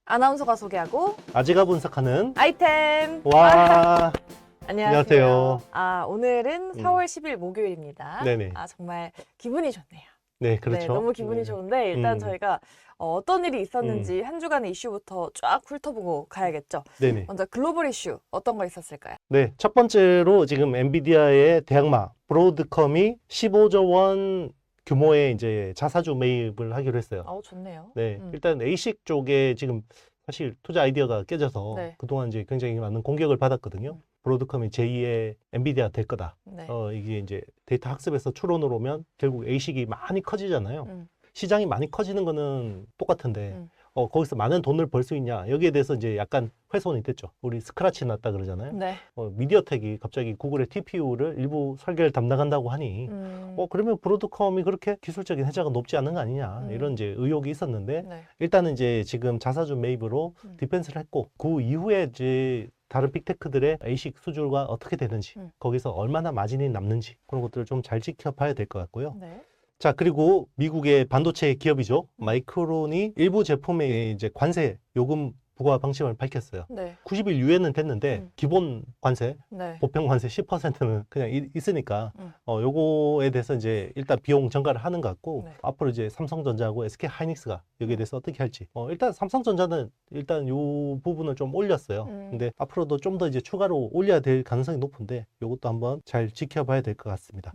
아나운서가 소개하고 아재가 분석하는 아이템. 와. 안녕하세요. 오늘은 4월 10일 목요일입니다. 네네. 정말 기분이 좋네요. 네, 그렇죠. 네, 너무 기분이 네. 좋은데 일단 저희가 어떤 일이 있었는지 한 주간의 이슈부터 쫙 훑어보고 가야겠죠. 네네. 먼저 글로벌 이슈 어떤 거 있었을까요? 네, 첫 번째로 지금 엔비디아의 대항마 브로드컴이 15조 원 규모의 이제 자사주 매입을 하기로 했어요. 좋네요. 네, 일단 에이식 쪽에 지금 사실 투자 아이디어가 깨져서 네. 그동안 이제 굉장히 많은 공격을 받았거든요. 브로드컴이 제2의 엔비디아 될 거다. 네. 이게 이제 데이터 학습에서 추론으로 오면 결국 에이식이 많이 커지잖아요. 시장이 많이 커지는 거는 똑같은데 거기서 많은 돈을 벌 수 있냐 여기에 대해서 이제 약간 훼손이 됐죠. 우리 스크래치 났다 그러잖아요. 네. 미디어텍이 갑자기 구글의 TPU를 일부 설계를 담당한다고 하니 그러면 브로드컴이 그렇게 기술적인 혜자가 높지 않은 거 아니냐 이런 이제 의혹이 있었는데 네. 일단은 이제 지금 자사주 매입으로 디펜스를 했고 그 이후에 이제 다른 빅테크들의 에이식 수주가 어떻게 되는지 거기서 얼마나 마진이 남는지 그런 것들을 좀 잘 지켜봐야 될 것 같고요. 네. 자, 그리고 미국의 반도체 기업이죠. 마이크론이 일부 제품에 이제 관세 요금 부과 방침을 밝혔어요. 네. 90일 유예는 됐는데 기본 관세, 네. 보편 관세 10%는 그냥 있으니까 요거에 대해서 이제 일단 비용 전가를 하는 것 같고 네. 앞으로 이제 삼성전자하고 SK 하이닉스가 여기에 대해서 어떻게 할지 일단 삼성전자는 일단 요 부분을 좀 올렸어요. 근데 앞으로도 좀 더 이제 추가로 올려야 될 가능성이 높은데 요것도 한번 잘 지켜봐야 될 것 같습니다.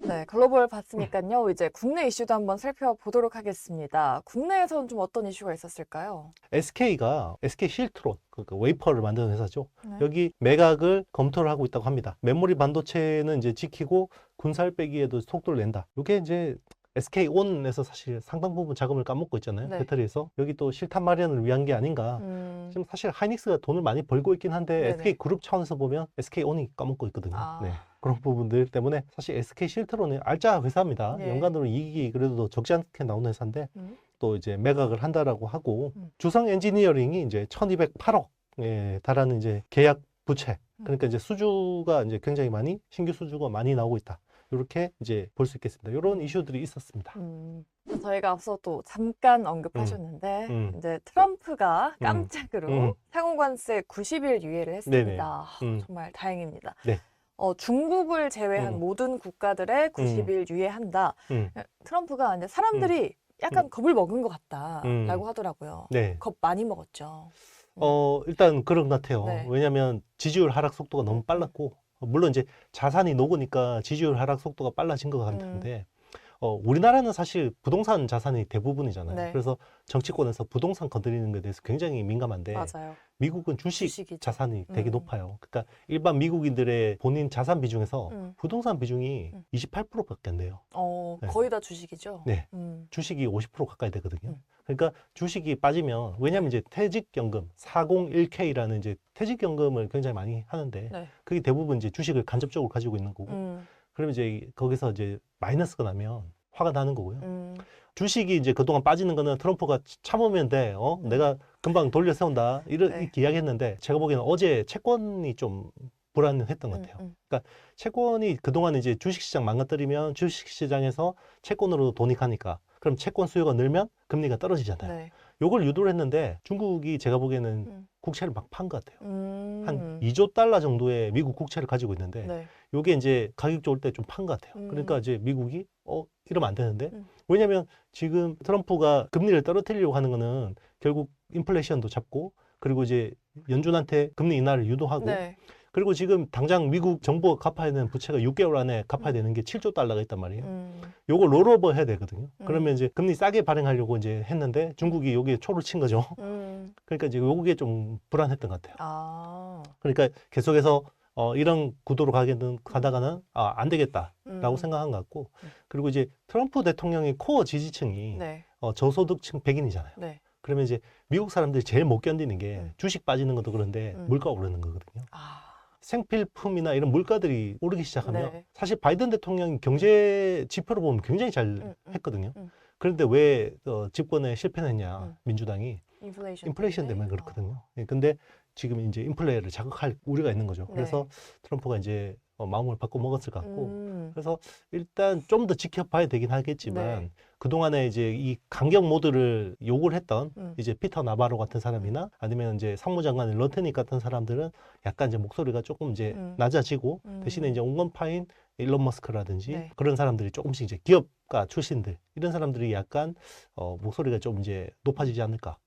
네, 글로벌 봤으니까요. 이제 국내 이슈도 한번 살펴보도록 하겠습니다. 국내에서는 좀 어떤 이슈가 있었을까요? SK가 SK 실트론, 그러니까 웨이퍼를 만드는 회사죠. 네. 여기 매각을 검토를 하고 있다고 합니다. 메모리 반도체는 이제 지키고 군살 빼기에도 속도를 낸다. 이게 이제 SK온에서 사실 상당 부분 자금을 까먹고 있잖아요. 네. 배터리에서. 여기 또 실탄 마련을 위한 게 아닌가. 지금 사실 하이닉스가 돈을 많이 벌고 있긴 한데 네네. SK그룹 차원에서 보면 SK온이 까먹고 있거든요. 아. 네. 그런 부분들 때문에 사실 SK 실트론은 알짜 회사입니다. 네. 연간으로 이익이 그래도 적지 않게 나오는 회사인데 또 이제 매각을 한다라고 하고 주성 엔지니어링이 이제 1208억에 달하는 이제 계약 부채. 그러니까 이제 수주가 이제 굉장히 많이 신규 수주가 많이 나오고 있다. 이렇게 이제 볼 수 있겠습니다. 이런 이슈들이 있었습니다. 저희가 앞서 또 잠깐 언급하셨는데 이제 트럼프가 깜짝으로 상호관세 90일 유예를 했습니다. 정말 다행입니다. 네. 중국을 제외한 모든 국가들의 90일 유예한다. 트럼프가 이제 사람들이 약간 겁을 먹은 것 같다라고 하더라고요. 네. 겁 많이 먹었죠. 일단 그런 것 같아요. 네. 왜냐하면 지지율 하락 속도가 너무 빨랐고, 물론 이제 자산이 녹으니까 지지율 하락 속도가 빨라진 것 같은데, 우리나라는 사실 부동산 자산이 대부분이잖아요. 네. 그래서 정치권에서 부동산 건드리는 것에 대해서 굉장히 민감한데, 맞아요. 미국은 주식이죠. 자산이 되게 높아요. 그러니까 일반 미국인들의 본인 자산 비중에서 부동산 비중이 28%밖에 안 돼요. 네. 거의 다 주식이죠. 네. 주식이 50% 가까이 되거든요. 그러니까 주식이 빠지면, 왜냐하면 이제 퇴직연금 401k라는 이제 퇴직연금을 굉장히 많이 하는데, 네. 그게 대부분 이제 주식을 간접적으로 가지고 있는 거고, 그러면 이제 거기서 이제 마이너스가 나면 화가 나는 거고요. 주식이 이제 그동안 빠지는 거는 트럼프가 참으면 돼. 내가 금방 돌려 세운다. 이렇게 이야기했는데, 제가 보기에는 어제 채권이 좀 불안했던 것 같아요. 그러니까 채권이 그동안 이제 주식시장 망가뜨리면 주식시장에서 채권으로 돈이 가니까, 그럼 채권 수요가 늘면 금리가 떨어지잖아요. 네. 요걸 유도를 했는데 중국이 제가 보기에는 국채를 막 판 것 같아요. 한 2조 달러 정도의 미국 국채를 가지고 있는데 네. 요게 이제 가격 좋을 때 좀 판 것 같아요. 그러니까 이제 미국이 이러면 안 되는데, 왜냐면 지금 트럼프가 금리를 떨어뜨리려고 하는 거는 결국 인플레이션도 잡고, 그리고 이제 연준한테 금리 인하를 유도하고, 네. 그리고 지금 당장 미국 정부가 갚아야 되는 부채가 6개월 안에 갚아야 되는 게 7조 달러가 있단 말이에요. 요거 롤오버 해야 되거든요. 그러면 이제 금리 싸게 발행하려고 이제 했는데 중국이 여기에 초를 친 거죠. 그러니까 이제 요게 좀 불안했던 것 같아요. 그러니까 계속해서 이런 구도로 가다가는 안 되겠다라고 생각한 것 같고, 그리고 이제 트럼프 대통령의 코어 지지층이 네. 저소득층 백인이잖아요. 네. 그러면 이제 미국 사람들이 제일 못 견디는 게 주식 빠지는 것도 그런데 물가 오르는 거거든요. 생필품이나 이런 물가들이 오르기 시작하면 네. 사실 바이든 대통령이 경제 지표로 보면 굉장히 잘 했거든요. 그런데 왜 집권에 실패했냐, 민주당이. 인플레이션 때문에 그렇거든요. 근데 지금 이제 인플레를 자극할 우려가 있는 거죠. 그래서 트럼프가 이제 마음을 바꿔 먹었을 것 같고, 그래서 일단 좀 더 지켜봐야 되긴 하겠지만, 그동안에 이제 이 강경 모드를 요구를 했던 이제 피터 나바로 같은 사람이나 아니면 이제 상무장관 러트닉 같은 사람들은 약간 이제 목소리가 조금 이제 낮아지고 대신에 이제 온건파인 일론 머스크라든지 네. 그런 사람들이 조금씩 이제 기업가 출신들 이런 사람들이 약간 목소리가 좀 이제 높아지지 않을까.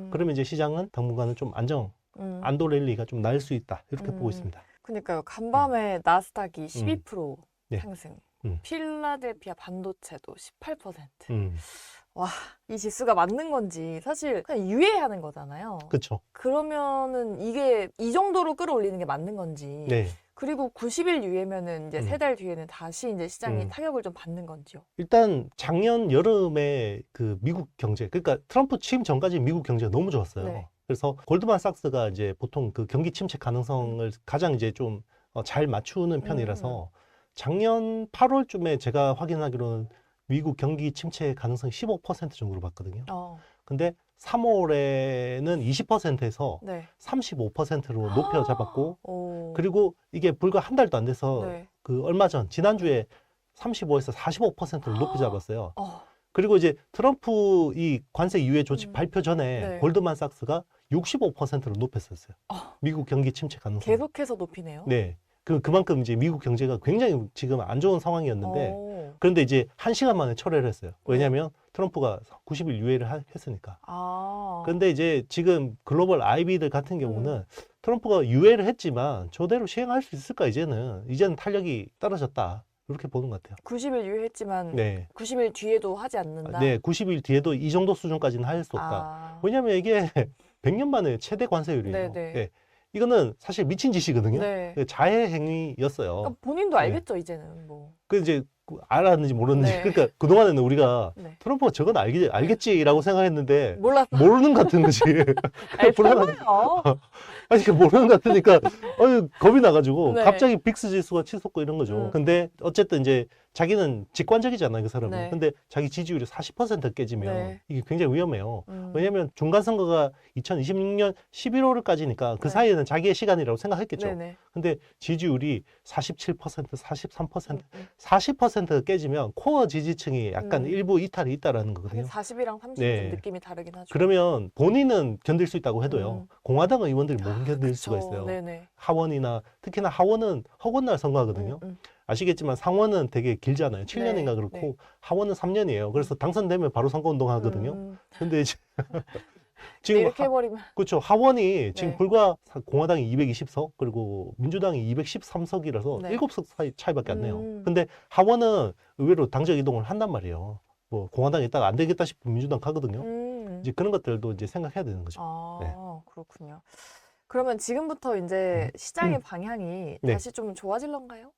그러면 이제 시장은 당분간은 좀 안도 랠리가 좀 날 수 있다 이렇게 보고 있습니다. 그러니까요. 간밤에 나스닥이 12% 네. 상승. 필라델피아 반도체도 18%. 와, 이 지수가 맞는 건지 사실 그냥 유예하는 거잖아요. 그렇죠. 그러면은 이게 이 정도로 끌어올리는 게 맞는 건지. 네. 그리고 90일 유예면은 이제 3달 뒤에는 다시 이제 시장이 타격을 좀 받는 건지요. 일단 작년 여름에 그 미국 경제, 그러니까 트럼프 취임 전까지 미국 경제가 너무 좋았어요. 네. 그래서 골드만삭스가 이제 보통 그 경기 침체 가능성을 가장 이제 좀 잘 맞추는 편이라서 작년 8월쯤에 제가 확인하기로는 미국 경기 침체 가능성이 15% 정도로 봤거든요. 근데 3월에는 20%에서 네. 35%로 높여 잡았고, 오. 그리고 이게 불과 한 달도 안 돼서 네. 그 얼마 전 지난주에 35에서 45%를 높여 잡았어요. 그리고 이제 트럼프 이 관세 유예 조치 발표 전에 네. 골드만삭스가 65%로 높였었어요. 미국 경기 침체 가능성. 계속해서 높이네요. 네. 그만큼 이제 미국 경제가 굉장히 지금 안 좋은 상황이었는데, 그런데 이제 1시간 만에 철회를 했어요. 왜냐하면 트럼프가 90일 유예를 했으니까. 그런데 이제 지금 글로벌 IB들 같은 경우는 트럼프가 유예를 했지만 저대로 시행할 수 있을까, 이제는 탄력이 떨어졌다. 이렇게 보는 것 같아요. 90일 유예했지만 네. 90일 뒤에도 하지 않는다? 네, 90일 뒤에도 이 정도 수준까지는 할 수 없다. 왜냐하면 이게 100년 만에 최대 관세율이에요. 네네. 네. 이거는 사실 미친 짓이거든요. 네. 자해 행위였어요. 그러니까 본인도 알겠죠, 이제는 뭐. 그 이제 알았는지 모르는지. 네. 그러니까 그동안에는 우리가 네. 트럼프가 저건 알겠지라고 생각했는데 몰랐어. 모르는 것 같은 거지. 아니, 불안하네. 설마요. 아니, 그 모르는 것 같으니까 겁이 나가지고 네. 갑자기 빅스 지수가 치솟고 이런 거죠. 근데 어쨌든 이제 자기는 직관적이잖아요, 그 사람은. 네. 근데 자기 지지율이 40% 깨지면 네. 이게 굉장히 위험해요. 왜냐하면 중간 선거가 2026년 11월까지니까 그 네. 사이에는 자기의 시간이라고 생각했겠죠. 네네. 근데 지지율이 47%, 43%, 40% 깨지면 코어 지지층이 약간 일부 이탈이 있다라는 거거든요. 40이랑 30은 네. 좀 느낌이 다르긴 하죠. 그러면 본인은 견딜 수 있다고 해도요. 공화당 의원들이 못 견딜 수가 있어요. 네네. 하원이나 특히나 하원은 허군날 선거하거든요. 아시겠지만 상원은 되게 길잖아요. 7년인가 네, 그렇고 네. 하원은 3년이에요. 그래서 당선되면 바로 선거운동 하거든요. 근데 이제 지금 이렇게 해버리면 그렇죠. 하원이 지금 네. 불과 공화당이 220석 그리고 민주당이 213석이라서 네. 7석 차이밖에 안 나요. 근데 하원은 의외로 당적 이동을 한단 말이에요. 뭐 공화당에 있다가 안 되겠다 싶으면 민주당 가거든요. 이제 그런 것들도 이제 생각해야 되는 거죠. 네. 그렇군요. 그러면 지금부터 이제 시장의 방향이 네. 다시 좀 좋아질런가요?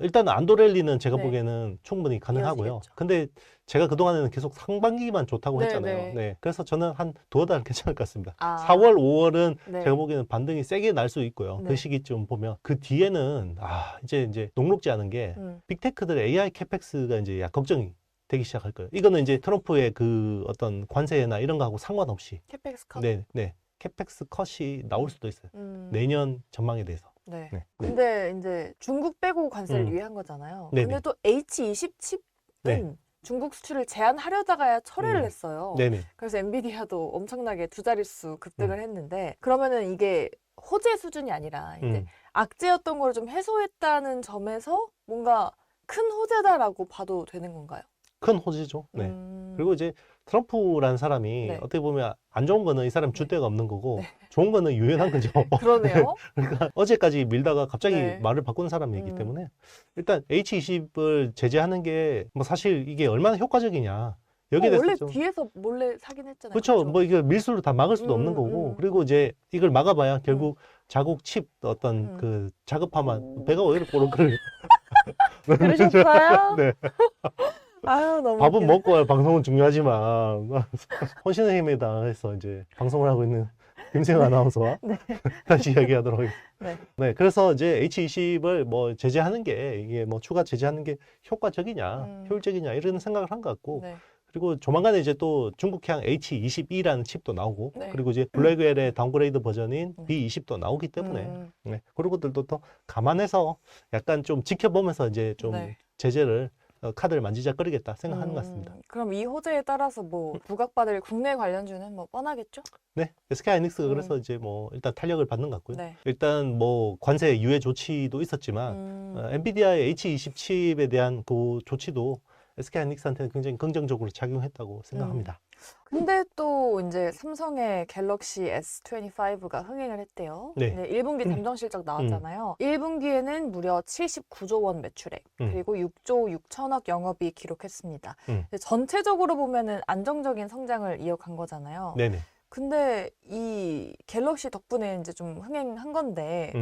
일단 안도랠리는 제가 네. 보기에는 충분히 가능하고요. 이어지겠죠. 근데 제가 그동안에는 계속 상반기만 좋다고 네, 했잖아요. 네. 네. 그래서 저는 한 두어 달 괜찮을 것 같습니다. 4월, 5월은 네. 제가 보기에는 반등이 세게 날 수 있고요. 네. 그 시기쯤 보면 그 뒤에는 이제 녹록지 않은 게 빅테크들 AI 캐펙스가 이제 걱정이 되기 시작할 거예요. 이거는 이제 트럼프의 그 어떤 관세나 이런 거하고 상관없이 캐펙스 컷. 네. 캐펙스 컷이 나올 수도 있어요. 내년 전망에 대해서. 네. 네. 근데 이제 중국 빼고 관세를 유예한 거잖아요. 네네. 근데 또 H20 칩은 네. 중국 수출을 제한하려다가야 철회를 했어요. 네네. 그래서 엔비디아도 엄청나게 두 자릿수 급등을 했는데 그러면은 이게 호재 수준이 아니라 이제 악재였던 걸 좀 해소했다는 점에서 뭔가 큰 호재다라고 봐도 되는 건가요? 큰 호재죠. 네. 그리고 이제 트럼프라는 사람이 네. 어떻게 보면 안 좋은 거는 이 사람 줏대가 없는 거고 좋은 거는 유연한 거죠. 그러네요. 그러니까 어제까지 밀다가 갑자기 네. 말을 바꾼 사람이기 때문에 일단 H20을 제재하는 게 뭐 사실 이게 얼마나 효과적이냐. 여기에 원래 대해서 좀 뒤에서 몰래 사긴 했잖아요. 그렇죠. 뭐 이게 밀수로 다 막을 수도 없는 거고 그리고 이제 이걸 막아봐야 결국 자국 칩 어떤 그 자급화만 배가 왜 이렇게 꼬르륵 그러셨어요? 네. 아유 너무 밥은 웃기네. 먹고 방송은 중요하지만 혼신의 힘에 다해서 이제 방송을 하고 있는 김세영 아나운서와 다시 이야기하도록 하겠습니다. 네, 그래서 이제 H20을 뭐 제재하는 게 이게 뭐 추가 제재하는 게 효과적이냐, 효율적이냐 이런 생각을 한 것 같고 네. 그리고 조만간에 이제 또 중국향 H22라는 칩도 나오고 네. 그리고 이제 블랙웰의 다운그레이드 버전인 B20도 나오기 때문에 네, 그런 것들도 또 감안해서 약간 좀 지켜보면서 이제 좀 네. 제재를 카드를 만지작거리겠다 생각하는 것 같습니다. 그럼 이 호재에 따라서 뭐 부각받을 국내 관련주는 뭐 뻔하겠죠? 네, SK하이닉스가 음. 그래서 이제 뭐 일단 탄력을 받는 것 같고요. 네. 일단 뭐 관세 유예 조치도 있었지만 엔비디아의 H20 칩에 대한 그 조치도 SK하이닉스한테는 굉장히 긍정적으로 작용했다고 생각합니다. 근데 또 이제 삼성의 갤럭시 S25가 흥행을 했대요. 네. 네, 1분기 잠정 실적 나왔잖아요. 1분기에는 무려 79조 원 매출액, 그리고 6조 6천억 영업이익 기록했습니다. 근데 전체적으로 보면은 안정적인 성장을 이어간 거잖아요. 네네. 근데 이 갤럭시 덕분에 이제 좀 흥행한 건데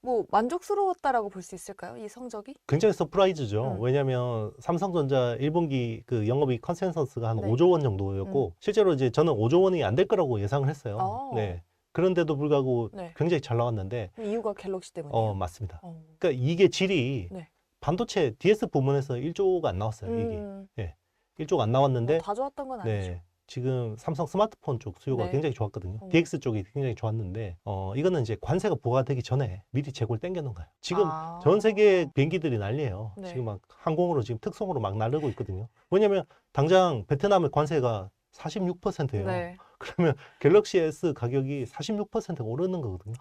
뭐 만족스러웠다라고 볼 수 있을까요? 이 성적이? 굉장히 서프라이즈죠. 왜냐하면 삼성전자 1분기 그 영업이익 컨센서스가 한 네. 5조 원 정도였고 실제로 이제 저는 5조 원이 안 될 거라고 예상을 했어요. 네. 그런데도 불구하고 네. 굉장히 잘 나왔는데 이유가 갤럭시 때문이에요? 맞습니다. 그러니까 이게 질이 네. 반도체 DS 부문에서 1조가 안 나왔어요. 이게. 예. 1조가 안 나왔는데 다 좋았던 건 아니죠. 네. 지금 삼성 스마트폰 쪽 수요가 네. 굉장히 좋았거든요. DX 쪽이 굉장히 좋았는데 이거는 이제 관세가 부과되기 전에 미리 재고를 땡겨 놓은 거예요. 지금 전 세계 비행기들이 난리예요. 네. 지금 막 항공으로 지금 특송으로 막 나르고 있거든요. 왜냐면 당장 베트남의 관세가 46%예요. 네. 그러면 갤럭시 S 가격이 46%가 오르는 거거든요.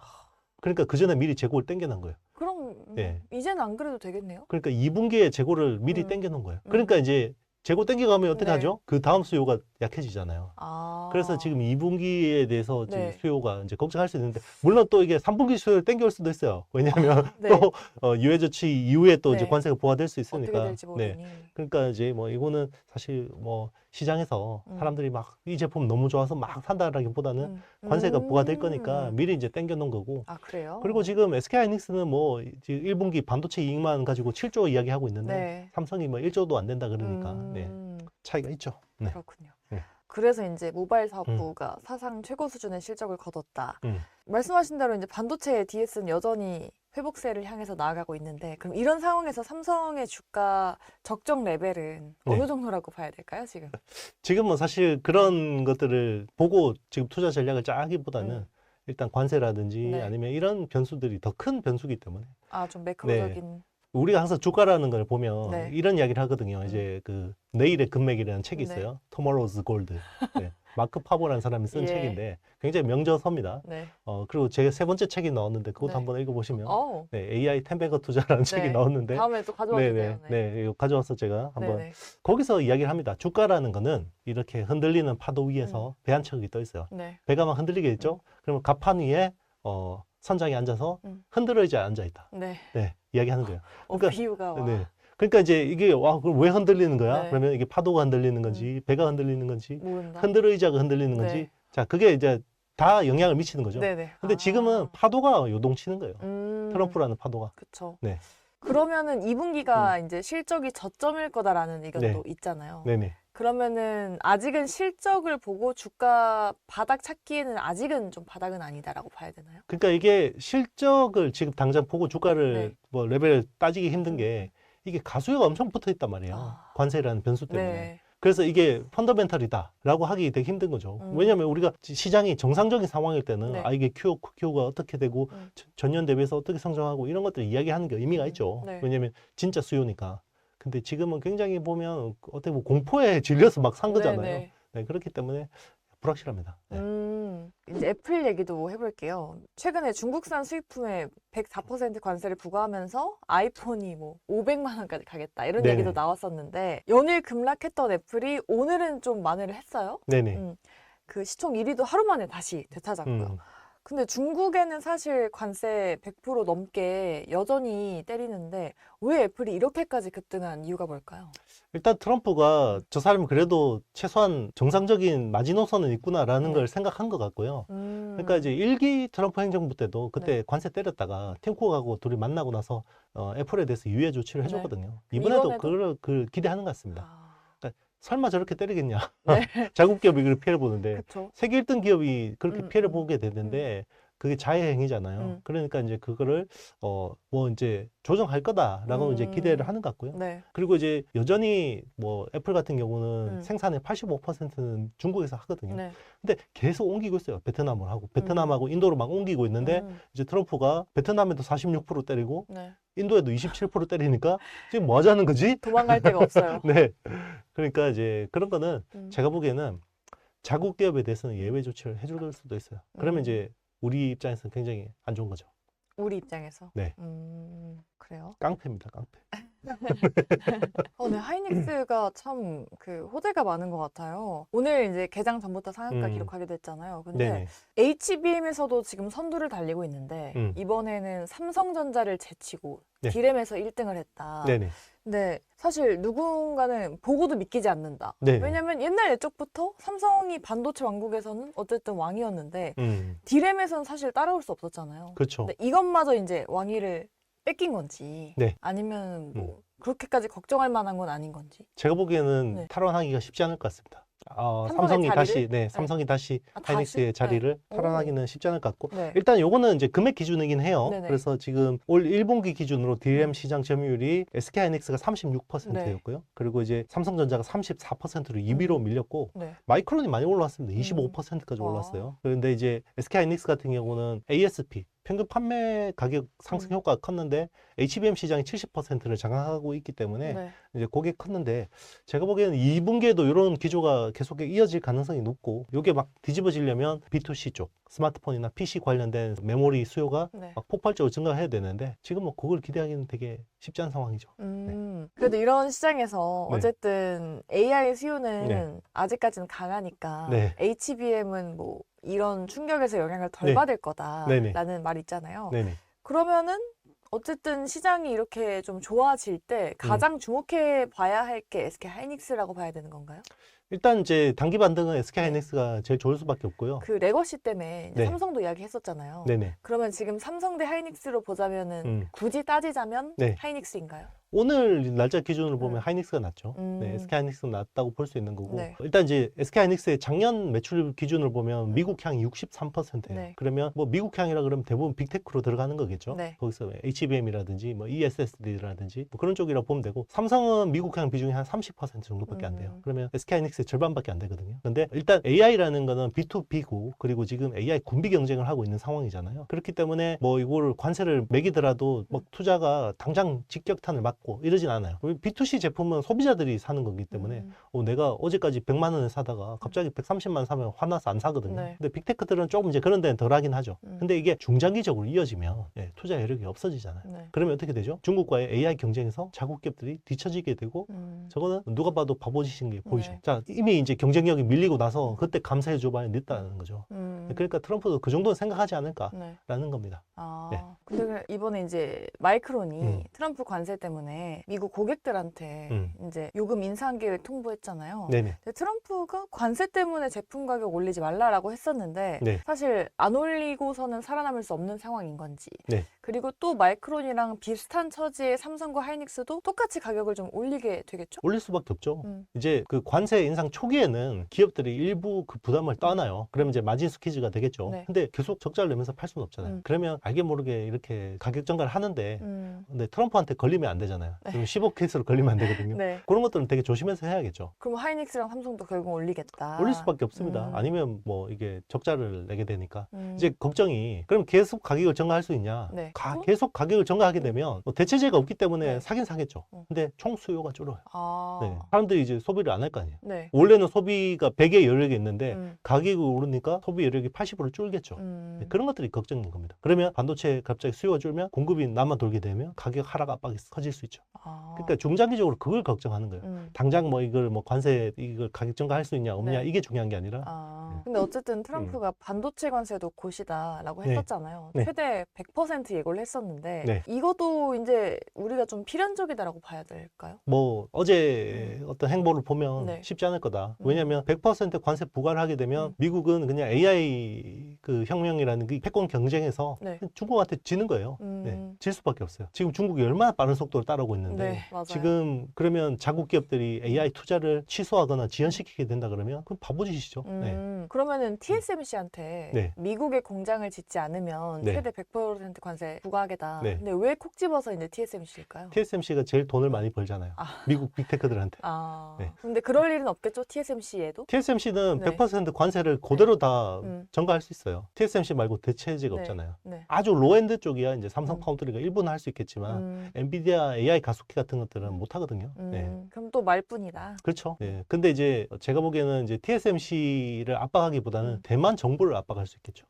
그러니까 그 전에 미리 재고를 땡겨 놓은 거예요. 그럼 네. 이제는 안 그래도 되겠네요? 그러니까 2분기에 재고를 미리 땡겨 놓은 거예요. 그러니까 이제 재고 땡겨가면 어떻게 네. 하죠? 그 다음 수요가 약해지잖아요. 그래서 지금 2분기에 대해서 지금 네. 수요가 이제 걱정할 수 있는데, 물론 또 이게 3분기 수요를 땡겨올 수도 있어요. 왜냐하면 네. 또 유예 조치 이후에 또 이제 네. 관세가 부과될 수 어떻게 있으니까. 될지 모르니. 네. 그러니까 이제 뭐 이거는 사실 뭐 시장에서 사람들이 막 이 제품 너무 좋아서 막 산다라기보다는 관세가 부과될 거니까 미리 이제 땡겨 놓은 거고. 아, 그래요? 그리고 지금 SK하이닉스는 뭐 지금 1분기 반도체 이익만 가지고 7조 이야기하고 있는데 네. 삼성이 뭐 1조도 안 된다 그러니까 네. 차이가 있죠. 네. 그렇군요. 네. 그래서 이제 모바일 사업부가 사상 최고 수준의 실적을 거뒀다. 말씀하신 대로 이제 반도체 DS는 여전히 회복세를 향해서 나아가고 있는데, 그럼 이런 상황에서 삼성의 주가 적정 레벨은 어느 정도라고 봐야 될까요, 지금? 지금은 사실 그런 것들을 보고 지금 투자 전략을 짜기보다는 일단 관세라든지 네. 아니면 이런 변수들이 더 큰 변수기 때문에 좀 매크로적인. 우리가 항상 주가라는 걸 보면 네. 이런 이야기를 하거든요. 이제 그 내일의 금맥이라는 책이 네. 있어요. Tomorrow's Gold. 네. 마크 파보라는 사람이 쓴 예. 책인데 굉장히 명저서입니다. 네. 그리고 제가 세 번째 책이 나왔는데 그것도 네. 한번 읽어보시면 어, 네, AI 텐베거 투자라는 책이 나왔는데 다음에 또 가져와 주세요. 네, 이거 가져와서 제가 한번 네네. 거기서 이야기를 합니다. 주가라는 거는 이렇게 흔들리는 파도 위에서 배 한 척이 떠 있어요. 네. 배가 막 흔들리겠죠? 그러면 갑판 위에 선장이 앉아서 흔들어져 앉아 있다. 네. 네, 이야기하는 거예요. 그러니까, 비유가 와. 네. 그러니까 이제 이게 그럼 왜 흔들리는 거야? 네. 그러면 이게 파도가 흔들리는 건지, 배가 흔들리는 건지, 모른다. 흔들의자가 흔들리는 건지, 네. 자, 그게 이제 다 영향을 미치는 거죠. 네네. 근데 지금은 파도가 요동치는 거예요. 트럼프라는 파도가. 그쵸. 네. 그러면은 2분기가 이제 실적이 저점일 거다라는 의견도 네. 있잖아요. 네네. 그러면은 아직은 실적을 보고 주가 바닥 찾기에는 아직은 좀 바닥은 아니다라고 봐야 되나요? 그러니까 이게 실적을 지금 당장 보고 주가를 네. 뭐 레벨 따지기 힘든 게 이게 가수요가 엄청 붙어 있단 말이에요. 관세라는 변수 때문에. 네. 그래서 이게 펀더멘털이다라고 하기 되게 힘든 거죠. 왜냐하면 우리가 시장이 정상적인 상황일 때는 네. 이게 QOQ가 어떻게 되고 전년 대비해서 어떻게 성장하고 이런 것들을 이야기하는 게 의미가 있죠. 네. 왜냐하면 진짜 수요니까. 근데 지금은 굉장히 보면 어떻게 보면 공포에 질려서 막 산 거잖아요. 네네. 네, 그렇기 때문에 불확실합니다. 네. 이제 애플 얘기도 해볼게요. 최근에 중국산 수입품에 104% 관세를 부과하면서 아이폰이 뭐 500만 원까지 가겠다 이런 네네. 얘기도 나왔었는데, 연일 급락했던 애플이 오늘은 좀 만회를 했어요. 네네. 그 시총 1위도 하루 만에 다시 되찾았고요. 근데 중국에는 사실 관세 100% 넘게 여전히 때리는데 왜 애플이 이렇게까지 급등한 이유가 뭘까요? 일단 트럼프가 저 사람이 그래도 최소한 정상적인 마지노선은 있구나라는 네. 걸 생각한 것 같고요. 그러니까 이제 1기 트럼프 행정부 때도 그때 네. 관세 때렸다가 팀쿡하고 둘이 만나고 나서 애플에 대해서 유예 조치를 해줬거든요. 네. 이번에도 이번에도? 그걸 기대하는 것 같습니다. 그러니까 설마 저렇게 때리겠냐. 네. 자국 기업이 그걸 피해를 보는데 그쵸. 세계 1등 기업이 그렇게 피해를 보게 됐는데 그게 자해 행위잖아요. 그러니까 이제 그거를 뭐 이제 조정할 거다라고 이제 기대를 하는 것 같고요. 네. 그리고 이제 여전히 뭐 애플 같은 경우는 생산의 85%는 중국에서 하거든요. 네. 근데 계속 옮기고 있어요. 베트남을 하고 베트남하고 인도로 막 옮기고 있는데 이제 트럼프가 베트남에도 46% 때리고 네. 인도에도 27% 때리니까 지금 뭐 하자는 거지? 도망갈 데가 없어요. 네. 그러니까 이제 그런 거는 제가 보기에는 자국 기업에 대해서는 예외 조치를 해줄 수도 있어요. 그러면 이제 우리 입장에서는 굉장히 안 좋은 거죠. 우리 입장에서. 네. 그래요? 깡패입니다, 깡패. 네, 하이닉스가 참 그 호재가 많은 것 같아요. 오늘 이제 개장 전부터 상한가 기록하기도 했잖아요. 근데 네네. HBM에서도 지금 선두를 달리고 있는데 이번에는 삼성전자를 제치고 네. D램에서 1등을 했다. 네네. 근데 사실 누군가는 보고도 믿기지 않는다. 네네. 왜냐면 옛날 예적부터 삼성이 반도체 왕국에서는 어쨌든 왕이었는데 D램에서는 사실 따라올 수 없었잖아요. 그렇죠. 근데 이것마저 이제 왕위를 뺏긴 건지 네. 아니면 뭐 그렇게까지 걱정할 만한 건 아닌 건지. 제가 보기에는 네. 탈환하기가 쉽지 않을 것 같습니다. 삼성의 삼성이 다시 하이닉스의 다시? 자리를 네. 탈환하기는 쉽지 않을 것 같고 네. 일단 요거는 이제 금액 기준이긴 해요. 네네. 그래서 지금 올 1분기 기준으로 DRAM 시장 점유율이 SK 하이닉스가 36%였고요. 그리고 이제 삼성전자가 34%로 2위로 밀렸고 네. 마이크론이 많이 올라왔습니다. 25%까지 올랐어요. 그런데 이제 SK 하이닉스 같은 경우는 ASP 평균 판매 가격 상승 효과가 컸는데 HBM 시장이 70%를 장악하고 있기 때문에 네. 이제 그게 컸는데 제가 보기에는 2분기에도 이런 기조가 계속 이어질 가능성이 높고 이게 막 뒤집어지려면 B2C 쪽 스마트폰이나 PC 관련된 메모리 수요가 네. 막 폭발적으로 증가해야 되는데 지금 뭐 그걸 기대하기는 되게 쉽지 않은 상황이죠. 그래도 이런 시장에서 네. 어쨌든 AI 수요는 네. 아직까지는 강하니까 네. HBM은 뭐 이런 충격에서 영향을 덜 네. 받을 거다라는 네네. 말 있잖아요. 네네. 그러면은 어쨌든 시장이 이렇게 좀 좋아질 때 가장 주목해 봐야 할 게 SK 하이닉스라고 봐야 되는 건가요? 일단 이제 단기 반등은 SK 네. 하이닉스가 제일 좋을 수밖에 없고요. 그 레거시 때문에 이제 네. 삼성도 이야기했었잖아요. 네네. 그러면 지금 삼성 대 하이닉스로 보자면은 굳이 따지자면 네. 하이닉스인가요? 오늘 날짜 기준으로 보면 하이닉스가 낫죠. 음. 네, SK 하이닉스가 낫다고 볼 수 있는 거고. 네. 일단 이제 SK 하이닉스의 작년 매출 기준으로 보면 미국 향이 63%예요. 네. 그러면 뭐 미국 향이라 그러면 대부분 빅테크로 들어가는 거겠죠. 네. 거기서 HBM이라든지 뭐 ESSD라든지 뭐 그런 쪽이라고 보면 되고 삼성은 미국 향 비중이 한 30% 정도밖에 안 돼요. 그러면 SK 하이닉스의 절반밖에 안 되거든요. 근데 일단 AI라는 거는 B2B고 그리고 지금 AI 군비 경쟁을 하고 있는 상황이잖아요. 그렇기 때문에 뭐 이거를 관세를 매기더라도 뭐 투자가 당장 직격탄을 맞고 이러진 않아요. B2C 제품은 소비자들이 사는 거기 때문에 내가 어제까지 100만 원에 사다가 갑자기 130만 원 사면 화나서 안 사거든요. 네. 근데 빅테크들은 조금 이제 그런 데는 덜 하긴 하죠. 근데 이게 중장기적으로 이어지면 투자 여력이 없어지잖아요. 네. 그러면 어떻게 되죠? 중국과의 AI 경쟁에서 자국 기업들이 뒤처지게 되고 저거는 누가 봐도 바보짓인 게 보이죠. 네. 자, 이미 이제 경쟁력이 밀리고 나서 그때 감사해 줘봐야 늦다는 거죠. 그러니까 트럼프도 그 정도는 생각하지 않을까라는 네. 겁니다. 아, 근데 이번에 이제 마이크론이 트럼프 관세 때문에 미국 고객들한테 이제 요금 인상 계획 통보했잖아요. 네네. 근데 트럼프가 관세 때문에 제품 가격 올리지 말라라고 했었는데 네. 사실 안 올리고서는 살아남을 수 없는 상황인 건지. 네. 그리고 또 마이크론이랑 비슷한 처지의 삼성과 하이닉스도 똑같이 가격을 좀 올리게 되겠죠? 올릴 수밖에 없죠. 이제 그 관세 인상 초기에는 기업들이 일부 그 부담을 떠나요. 그러면 이제 마진 스퀴즈가 되겠죠. 네. 근데 계속 적자를 내면서 팔 수는 없잖아요. 그러면 알게 모르게 이렇게 가격 전가를 하는데 근데 트럼프한테 걸리면 안 되잖아요. 그럼 15 케이스로 걸리면 안 되거든요. 네. 그런 것들은 되게 조심해서 해야겠죠. 그럼 하이닉스랑 삼성도 결국 올리겠다. 올릴 수밖에 없습니다. 아니면 뭐 이게 적자를 내게 되니까. 음. 이제 걱정이 그럼 계속 가격을 전가할 수 있냐? 네. 계속 가격을 전가하게 되면 뭐 대체제가 없기 때문에 네. 사긴 사겠죠. 근데 총 수요가 줄어요. 아. 네. 사람들이 이제 소비를 안 할 거 아니에요. 네. 원래는 소비가 100의 여력이 있는데 가격이 오르니까 소비 여력이 80으로 줄겠죠. 네, 그런 것들이 걱정인 겁니다. 그러면 반도체 갑자기 수요가 줄면 공급이 남아 돌게 되면 가격 하락 압박이 커질 수 있죠. 아. 그러니까 중장기적으로 그걸 걱정하는 거예요. 당장 뭐 이걸 뭐 관세 이걸 가격 전가할 수 있냐 없냐 네. 이게 중요한 게 아니라 아. 근데 어쨌든 트럼프가 반도체 관세도 곧이다라고 네. 했었잖아요. 네. 최대 100% 예고를 했었는데 네. 이것도 이제 우리가 좀 필연적이다라고 봐야 될까요? 뭐 어제 어떤 행보를 보면 네. 쉽지 않을 거다. 왜냐하면 100% 관세 부과를 하게 되면 미국은 그냥 AI 그 혁명이라는 그 패권 경쟁에서 네. 중국한테 지는 거예요. 음. 네. 질 수밖에 없어요. 지금 중국이 얼마나 빠른 속도로 따라오고 있는데 네, 맞아요. 지금 그러면 자국 기업들이 AI 투자를 취소하거나 지연시키게 된다 그러면 그건 바보짓이죠. 네. 그러면은 TSMC한테 네. 미국에 공장을 짓지 않으면 네. 최대 100% 관세 부과하겠다. 네. 근데 왜 콕 집어서 이제 TSMC일까요? TSMC가 제일 돈을 많이 벌잖아요. 미국 빅테크들한테. 네. 네. 근데 그럴 일은 없겠죠? TSMC에도? TSMC는 네. 100% 관세를 그대로 다 전가할 수 있어요. TSMC 말고 대체제가 네. 없잖아요. 네. 아주 로엔드 쪽이야 이제 삼성 파운드리가 일부는 할 수 있겠지만 엔비디아 AI 가속기 같은 것들은 못 하거든요. 네. 그럼 또 말뿐이다. 그렇죠. 네. 근데 이제 제가 보기에는 이제 TSMC를 압박하기보다는 대만 정부를 압박할 수 있겠죠.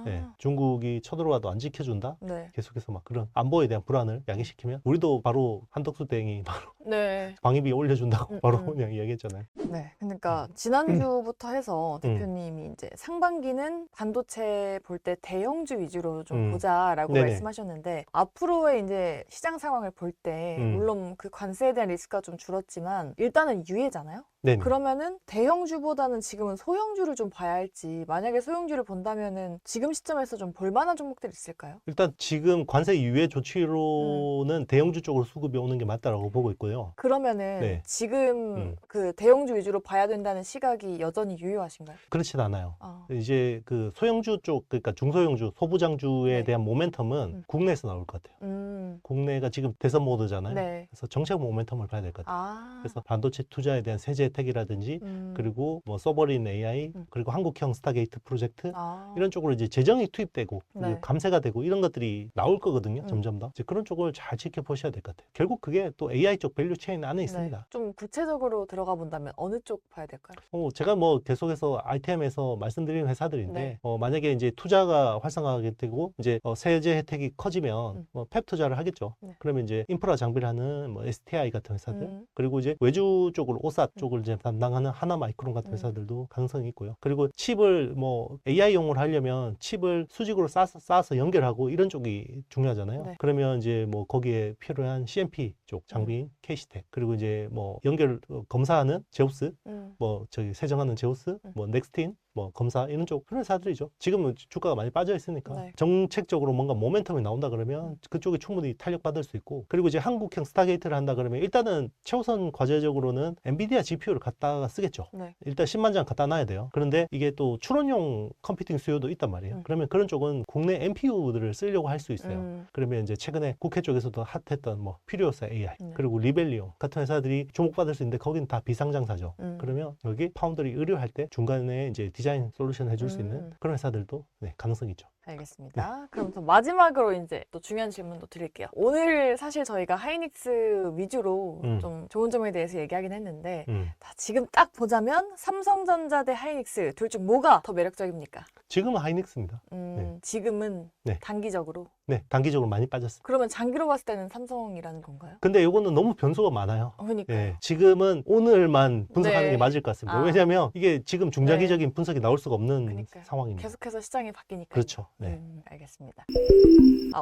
네. 중국이 쳐들어와도 안 지켜준다. 네. 계속해서 막 그런 안보에 대한 불안을 야기시키면 우리도 바로 한덕수 땡이 바로 네. 방위비 올려준다고 바로 그냥 이야기했잖아요. 네. 그러니까 지난주부터 해서 대표님이 이제 상반기는 반도체 볼 때 대형주 위주로 좀 보자라고 네네. 말씀하셨는데 앞으로의 이제 시장 상황을 볼 때 물론 그 관세에 대한 리스크가 좀 줄었지만 일단은 유예잖아요. 네네. 그러면은 대형주보다는 지금은 소형주를 좀 봐야 할지 만약에 소형주를 본다면은 지금 시점에서 좀 볼만한 종목들이 있을까요? 일단 지금 관세 유예 조치로는 대형주 쪽으로 수급이 오는 게 맞다라고 보고 있고요. 그러면은 네. 지금 그 대형주 위주로 봐야 된다는 시각이 여전히 유효하신가요? 그렇진 않아요. 이제 그 소형주 쪽, 그러니까 중소형주, 소부장주에 네. 대한 모멘텀은 국내에서 나올 것 같아요. 국내가 지금 대선 모드잖아요. 네. 그래서 정책 모멘텀을 봐야 될 것 같아요. 그래서 반도체 투자에 대한 세제 혜택이라든지 그리고 뭐 서버린 AI 그리고 한국형 스타게이트 프로젝트 이런 쪽으로 이제 재정이 투입되고 네. 감세가 되고 이런 것들이 나올 거거든요. 점점 더. 이제 그런 쪽을 잘 지켜보셔야 될 것 같아요. 결국 그게 또 AI 쪽 밸류 체인 안에 있습니다. 네. 좀 구체적으로 들어가 본다면 어느 쪽 봐야 될까요? 제가 뭐 계속해서 ITM에서 말씀드리는 회사들인데 네. 만약에 이제 투자가 활성화하게 되고 이제 세제 혜택이 커지면 뭐 펩 투자를 하겠죠. 네. 그러면 이제 인프라 장비를 하는 뭐 STI 같은 회사들 그리고 이제 외주 쪽으로 오사 쪽을 이제 담당하는 하나마이크론 같은 회사들도 가능성이 있고요. 그리고 칩을 뭐 AI용으로 하려면 칩을 수직으로 쌓아서 연결하고 이런 쪽이 중요하잖아요. 네. 그러면 이제 뭐 거기에 필요한 CMP 쪽 장비인 KC텍 그리고 이제 뭐 연결 검사하는 제우스 뭐 저기 세정하는 제우스 뭐 넥스틴 뭐 검사 이런 쪽 그런 회사들이죠. 지금은 주가가 많이 빠져 있으니까 네. 정책적으로 뭔가 모멘텀이 나온다 그러면 그쪽이 충분히 탄력받을 수 있고 그리고 이제 한국형 스타게이트를 한다 그러면 일단은 최우선 과제적으로는 엔비디아 GPU를 갖다가 쓰겠죠. 네. 일단 10만 장 갖다 놔야 돼요. 그런데 이게 또 추론용 컴퓨팅 수요도 있단 말이에요. 그러면 그런 쪽은 국내 NPU들을 쓰려고 할 수 있어요. 그러면 이제 최근에 국회 쪽에서도 핫했던 뭐 피리오사 AI 그리고 리벨리온 같은 회사들이 주목받을 수 있는데 거기는 다 비상장사죠. 그러면 여기 파운드리 의료할 때 중간에 이제 디자인 솔루션 해줄 수 있는 그런 회사들도 네, 가능성이 있죠. 알겠습니다. 그럼 또 마지막으로 이제 또 중요한 질문도 드릴게요. 오늘 사실 저희가 하이닉스 위주로 좀 좋은 점에 대해서 얘기하긴 했는데 지금 딱 보자면 삼성전자 대 하이닉스 둘 중 뭐가 더 매력적입니까? 지금은 하이닉스입니다. 네. 지금은 네. 단기적으로? 네, 단기적으로 많이 빠졌습니다. 그러면 장기로 봤을 때는 삼성이라는 건가요? 근데 이거는 너무 변수가 많아요. 그러니까요. 네, 지금은 오늘만 분석하는 네. 게 맞을 것 같습니다. 왜냐하면 이게 지금 중장기적인 네. 분석이 나올 수가 없는 그러니까요. 상황입니다. 계속해서 시장이 바뀌니까. 그렇죠. 네. 알겠습니다.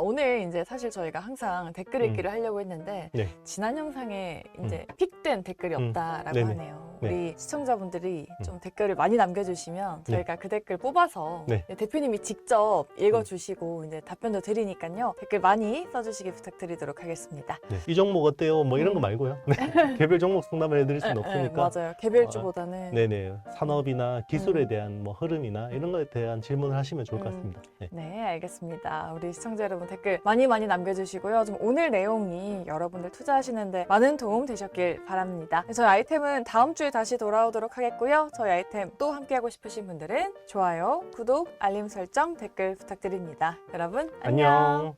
오늘 이제 사실 저희가 항상 댓글 읽기를 하려고 했는데 네. 지난 영상에 이제 픽된 댓글이 없다라고 네네. 하네요. 네. 우리 시청자분들이 좀 댓글을 많이 남겨주시면 저희가 그 댓글 뽑아서 네. 대표님이 직접 읽어주시고 이제 답변도 드리니까요. 댓글 많이 써주시기 부탁드리도록 하겠습니다. 네. 이 종목 어때요? 뭐 이런 거 말고요. 네. 개별 종목 상담을 해드릴 수는 없으니까. 맞아요. 개별주보다는 네네. 산업이나 기술에 대한 뭐 흐름이나 이런 거에 대한 질문을 하시면 좋을 것 같습니다. 네. 네, 알겠습니다. 우리 시청자 여러분 댓글 많이 남겨주시고요. 좀 오늘 내용이 여러분들 투자하시는데 많은 도움 되셨길 바랍니다. 저희 아이템은 다음 주에 다시 돌아오도록 하겠고요. 저희 아이템 또 함께하고 싶으신 분들은 좋아요, 구독, 알림 설정, 댓글 부탁드립니다. 여러분 안녕.